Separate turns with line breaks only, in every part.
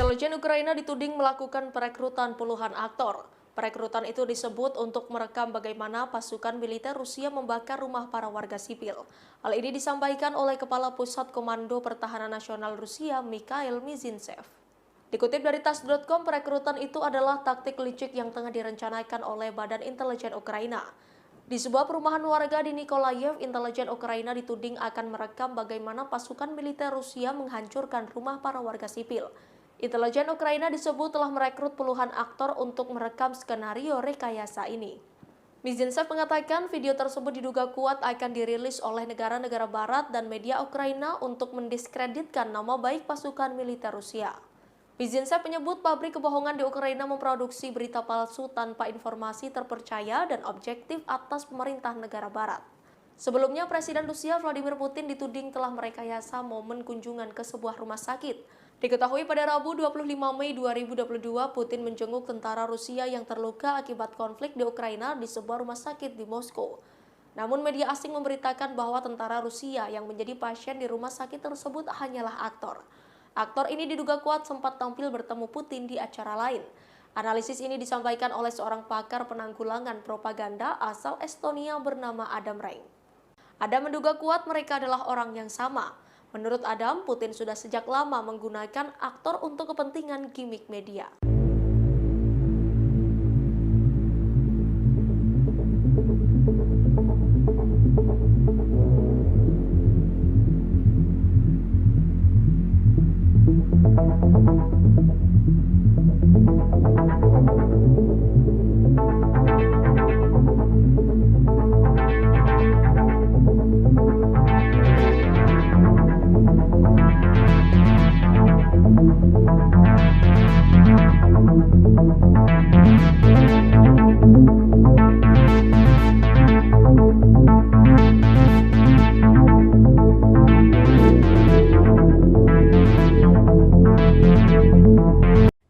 Intelijen Ukraina dituding melakukan perekrutan puluhan aktor. Perekrutan itu disebut untuk merekam bagaimana pasukan militer Rusia membakar rumah para warga sipil. Hal ini disampaikan oleh Kepala Pusat Komando Pertahanan Nasional Rusia, Mikhail Mizintsev. Dikutip dari tas.com, perekrutan itu adalah taktik licik yang tengah direncanakan oleh Badan Intelijen Ukraina. Di sebuah perumahan warga di Nikolayev, intelijen Ukraina dituding akan merekam bagaimana pasukan militer Rusia menghancurkan rumah para warga sipil. Intelijen Ukraina disebut telah merekrut puluhan aktor untuk merekam skenario rekayasa ini. Mizintsev mengatakan video tersebut diduga kuat akan dirilis oleh negara-negara barat dan media Ukraina untuk mendiskreditkan nama baik pasukan militer Rusia. Mizintsev menyebut pabrik kebohongan di Ukraina memproduksi berita palsu tanpa informasi terpercaya dan objektif atas pemerintah negara barat. Sebelumnya, Presiden Rusia Vladimir Putin dituding telah merekayasa momen kunjungan ke sebuah rumah sakit. Diketahui pada Rabu 25 Mei 2022, Putin menjenguk tentara Rusia yang terluka akibat konflik di Ukraina di sebuah rumah sakit di Moskow. Namun media asing memberitakan bahwa tentara Rusia yang menjadi pasien di rumah sakit tersebut hanyalah aktor. Aktor ini diduga kuat sempat tampil bertemu Putin di acara lain. Analisis ini disampaikan oleh seorang pakar penanggulangan propaganda asal Estonia bernama Adam Rein. Adam menduga kuat mereka adalah orang yang sama. Menurut Adam, Putin sudah sejak lama menggunakan aktor untuk kepentingan gimmick media.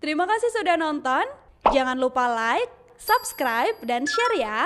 Terima kasih sudah nonton, jangan lupa like, subscribe, dan share ya!